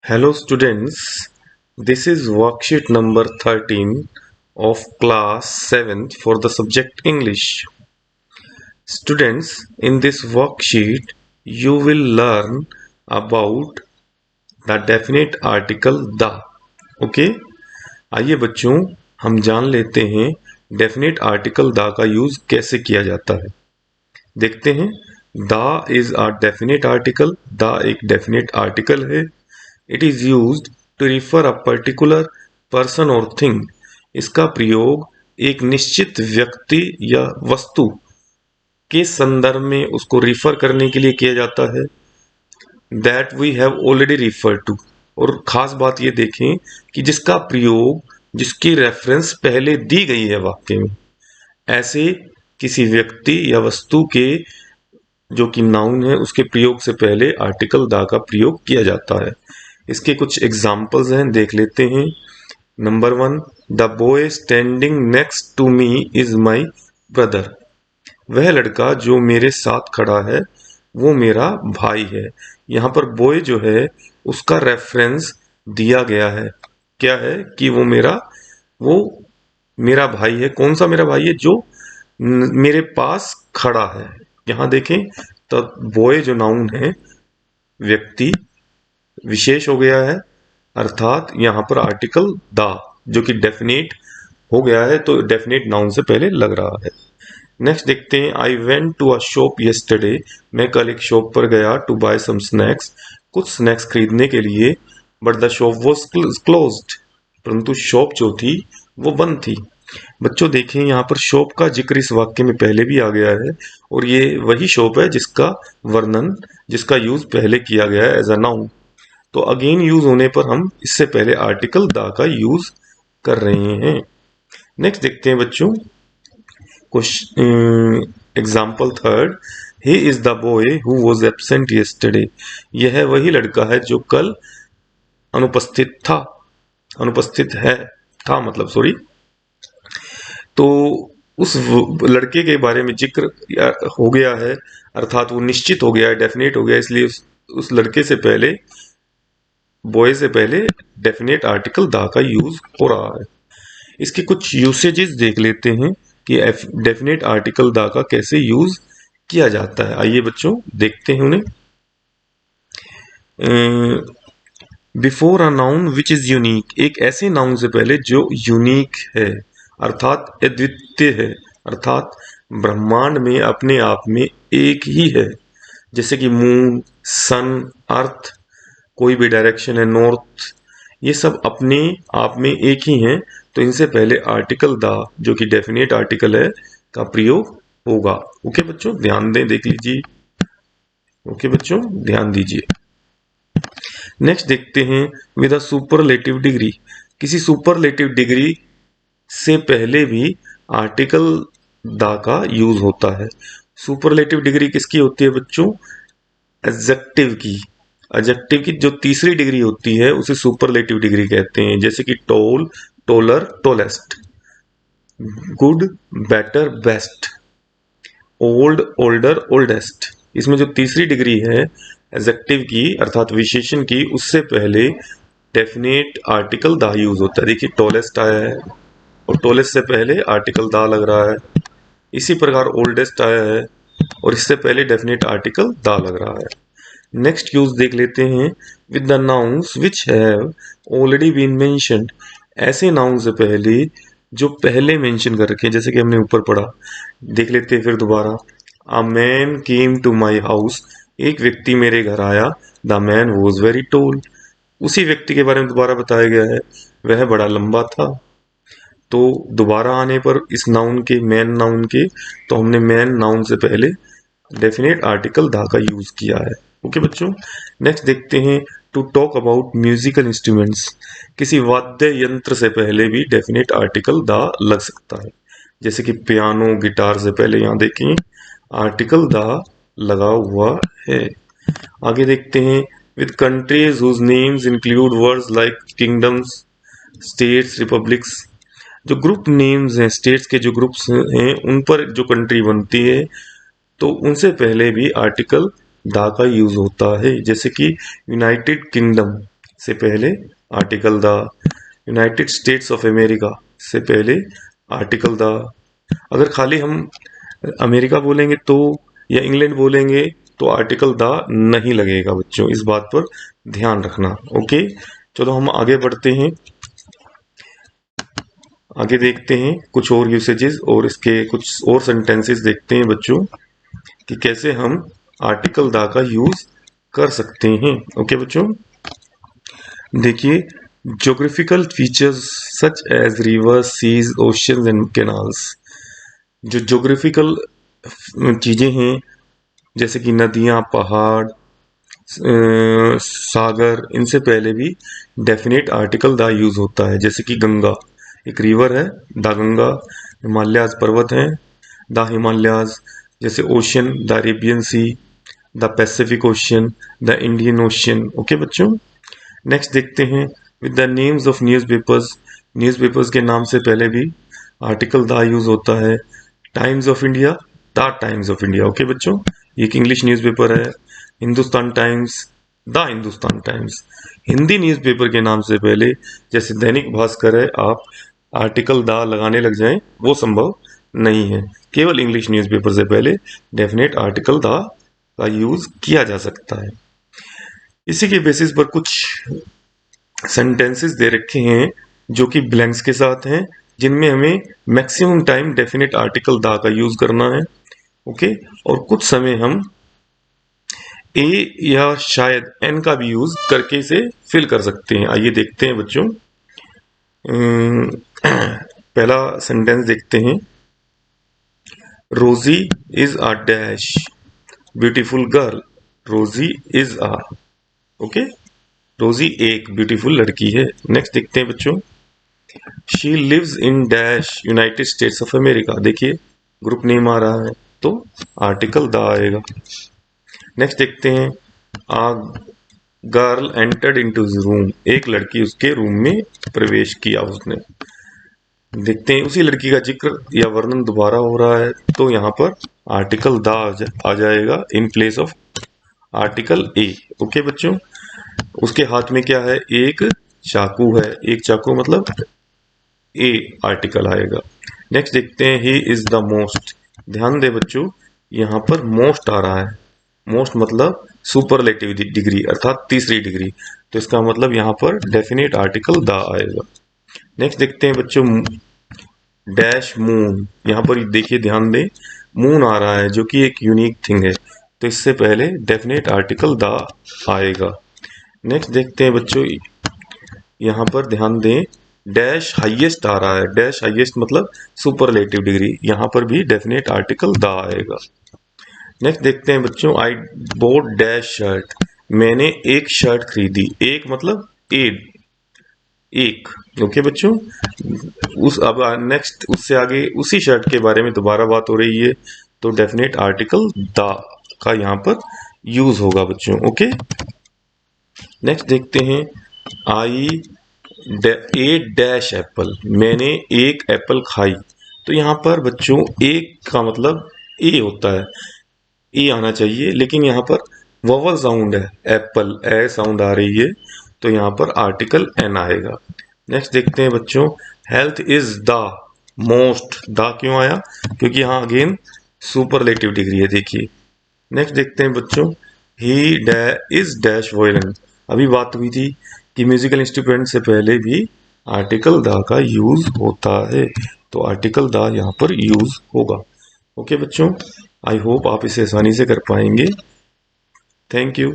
Hello students, this is worksheet number 13 of class 7th for the subject English. Students, in this worksheet you will learn about the definite article the. Okay? आइए बच्चों हम जान लेते हैं definite article the का use कैसे किया जाता है। देखते हैं। The is a definite article. The एक डेफिनेट आर्टिकल है। It is used to refer a particular person और थिंग। इसका प्रयोग एक निश्चित व्यक्ति या वस्तु के संदर्भ में उसको रिफर करने के लिए किया जाता है। That we have already refer to. और खास बात ये देखें कि जिसका प्रयोग जिसकी रेफरेंस पहले दी गई है वाक्य में, ऐसे किसी व्यक्ति या वस्तु के जो कि नाउन है उसके प्रयोग से पहले आर्टिकल द का प्रयोग किया जाता है। इसके कुछ एग्जाम्पल्स हैं, देख लेते हैं। Number 1, the boy standing next to me is my brother. वह लड़का जो मेरे साथ खड़ा है वो मेरा भाई है। यहाँ पर बॉय जो है उसका रेफरेंस दिया गया है। क्या है कि वो मेरा भाई है। कौन सा मेरा भाई है? जो मेरे पास खड़ा है। यहाँ देखें तो बॉय जो नाउन है व्यक्ति विशेष हो गया है, अर्थात यहाँ पर आर्टिकल द जो कि डेफिनेट हो गया है, तो डेफिनेट नाउन से पहले लग रहा है। नेक्स्ट देखते हैं। I went to a shop yesterday. मैं कल एक शॉप पर गया टू बाय सम स्नैक्स, कुछ स्नैक्स खरीदने के लिए। But the shop was closed. परंतु शॉप जो थी वो बंद थी। बच्चों देखें यहाँ पर शॉप का जिक्र इस वाक्य में पहले भी आ गया है और ये वही शॉप है जिसका वर्णन, जिसका यूज पहले किया गया है एज अ नाउन। तो अगेन यूज होने पर हम इससे पहले आर्टिकल द का यूज कर रहे हैं। नेक्स्ट देखते हैं बच्चों example 3, he is the boy who was absent yesterday. यह वही लड़का है जो कल अनुपस्थित था। अनुपस्थित है था मतलब सॉरी। तो उस लड़के के बारे में जिक्र हो गया है, अर्थात वो निश्चित हो गया है, डेफिनेट हो गया, इसलिए उस लड़के से पहले, बॉय से पहले डेफिनेट आर्टिकल द का यूज हो रहा है। इसके कुछ यूसेजेस देख लेते हैं कि डेफिनेट आर्टिकल द का कैसे यूज किया जाता है। आइए बच्चों देखते हैं उन्हें। Before a noun which is unique. एक ऐसे नाउन से पहले जो यूनिक है, अर्थात अद्वितीय है, अर्थात ब्रह्मांड में अपने आप में एक ही है। जैसे कि मून, सन, अर्थ, कोई भी डायरेक्शन है, नॉर्थ, ये सब अपने आप में एक ही हैं। तो इनसे पहले आर्टिकल द जो कि डेफिनेट आर्टिकल है का प्रयोग होगा। ओके बच्चों ध्यान दें, देख लीजिए। ओके बच्चों ध्यान दीजिए। नेक्स्ट देखते हैं विद अ सुपरलेटिव डिग्री। किसी सुपरलेटिव डिग्री से पहले भी आर्टिकल द का यूज होता है। सुपरलेटिव डिग्री किसकी होती है बच्चों? एडजेक्टिव की। एडजेक्टिव की जो तीसरी डिग्री होती है उसे सुपरलेटिव डिग्री कहते हैं। जैसे कि tall, taller, tallest, good, better, best, old, older, oldest. इसमें जो तीसरी डिग्री है एडजेक्टिव की अर्थात विशेषण की, उससे पहले डेफिनेट आर्टिकल द यूज होता है। देखिए टोलेस्ट आया है और टोलेस्ट से पहले आर्टिकल द लग रहा है। इसी प्रकार ओल्डेस्ट आया है और इससे पहले डेफिनेट आर्टिकल द लग रहा है। नेक्स्ट यूज देख लेते हैं with the nouns which have already been mentioned. ऐसे नाउन से पहले जो पहले मेंशन कर रखे हैं, जैसे कि हमने ऊपर पढ़ा, देख लेते हैं फिर दोबारा। A man came to my house. एक व्यक्ति मेरे घर आया। The man was very tall. उसी व्यक्ति के बारे में दोबारा बताया गया है, वह बड़ा लंबा था। तो दोबारा आने पर इस नाउन के, मैन नाउन के, तो हमने मैन नाउन से पहले डेफिनेट आर्टिकल द का यूज किया है। ओके बच्चों नेक्स्ट देखते हैं to talk about musical instruments. किसी वाद्य यंत्र से पहले भी डेफिनेट आर्टिकल द लग सकता है। जैसे कि पियानो, गिटार से पहले यहाँ देखें आर्टिकल द लगा हुआ है। आगे देखते हैं with countries whose names include words like kingdoms, states, republics. जो ग्रुप नेम्स हैं, स्टेट्स के जो ग्रुप्स हैं उन पर जो कंट्री बनती है तो उनसे पहले भी आर्टिकल द का यूज होता है। जैसे कि यूनाइटेड किंगडम, से पहले article the, United States of America से पहले आर्टिकल द। अगर खाली हम अमेरिका बोलेंगे तो, या इंग्लैंड बोलेंगे तो आर्टिकल द नहीं लगेगा बच्चों, इस बात पर ध्यान रखना। ओके, चलो हम आगे बढ़ते हैं, आगे देखते हैं कुछ और यूसेजेस और इसके कुछ और सेंटेंसेस देखते हैं बच्चों कि कैसे हम आर्टिकल द का यूज कर सकते हैं। ओके बच्चों, देखिए, geographical features such as rivers, seas, oceans and canals. जो ज्योग्राफिकल चीजें हैं जैसे कि नदियां, पहाड़, सागर, इनसे पहले भी डेफिनेट आर्टिकल द यूज होता है। जैसे कि गंगा एक रिवर है, द गंगा। हिमालयाज पर्वत हैं, द हिमालयाज। जैसे ocean, the Arabian sea, the Pacific ocean, the Indian ocean. Okay बच्चों, नेक्स्ट देखते हैं with the names of newspapers. Newspapers के नाम से पहले भी आर्टिकल द यूज होता है। Times of India, the times of India. Okay बच्चों, एक इंग्लिश न्यूज़पेपर है। Hindustan times, the Hindustan times. Hindi newspaper के नाम से पहले जैसे दैनिक भास्कर है, आप आर्टिकल द लगाने लग जाएं वो संभव नहीं है। केवल इंग्लिश न्यूज़पेपर से पहले डेफिनेट आर्टिकल द का यूज किया जा सकता है। इसी के बेसिस पर कुछ सेंटेंसेस दे रखे हैं जो कि ब्लैंक्स के साथ हैं, जिनमें हमें maximum time definite article the का यूज करना है। ओके, और कुछ समय हम ए या शायद एन का भी यूज करके इसे फिल कर सकते हैं। आइए देखते हैं बच्चों, पहला सेंटेंस देखते हैं। Rosie is a dash beautiful girl. Rosie is a, okay, Rosie एक ब्यूटीफुल लड़की है। नेक्स्ट देखते हैं बच्चों, she lives in dash United States of America. देखिए ग्रुप नेम आ रहा है तो आर्टिकल द आएगा। नेक्स्ट देखते हैं, a girl entered into his room. एक लड़की उसके रूम में प्रवेश किया उसने। देखते हैं उसी लड़की का जिक्र या वर्णन दोबारा हो रहा है तो यहाँ पर आर्टिकल द आ जाएगा in place of article a. Okay बच्चों, उसके हाथ में क्या है, एक चाकू है। एक चाकू मतलब ए आर्टिकल आएगा। नेक्स्ट देखते हैं, ही इज द मोस्ट। ध्यान दे बच्चों, यहाँ पर मोस्ट आ रहा है। मोस्ट मतलब सुपरलेटिव डिग्री अर्थात तीसरी डिग्री, तो इसका मतलब यहाँ पर डेफिनेट आर्टिकल द आएगा। नेक्स्ट देखते हैं बच्चों, डैश मून। यहाँ पर देखिए ध्यान दें, मून आ रहा है जो कि एक यूनिक थिंग है, तो इससे पहले डेफिनेट आर्टिकल द आएगा। नेक्स्ट देखते हैं बच्चों, यहाँ पर ध्यान दें, डैश हाईएस्ट आ रहा है। डैश हाईएस्ट मतलब सुपरलेटिव डिग्री, यहाँ पर भी डेफिनेट आर्टिकल द आएगा। नेक्स्ट देखते हैं बच्चों, आई बोट डैश शर्ट। मैंने एक शर्ट खरीदी। एक मतलब एक। ओके बच्चों, उस अब नेक्स्ट उससे आगे उसी शर्ट के बारे में दोबारा बात हो रही है तो डेफिनेट आर्टिकल द का यहाँ पर यूज होगा बच्चों। ओके, नेक्स्ट देखते हैं, आई ए डैश एप्पल। मैंने एक एप्पल खाई। तो यहाँ पर बच्चों एक का मतलब ए होता है, ए आना चाहिए, लेकिन यहाँ पर वोवल साउंड है, एप्पल ए साउंड आ रही है तो यहाँ पर आर्टिकल एन आएगा। नेक्स्ट देखते हैं बच्चों, health is the most. The क्यों आया, क्योंकि यहाँ अगेन सुपरलेटिव डिग्री है। देखिए नेक्स्ट देखते हैं बच्चों, ही इज डैश वायलिन। अभी बात हुई थी कि म्यूजिकल इंस्ट्रूमेंट से पहले भी आर्टिकल द का यूज होता है, तो आर्टिकल द यहाँ पर यूज होगा। ओके बच्चों, आई होप आप इसे आसानी से कर पाएंगे। Thank you.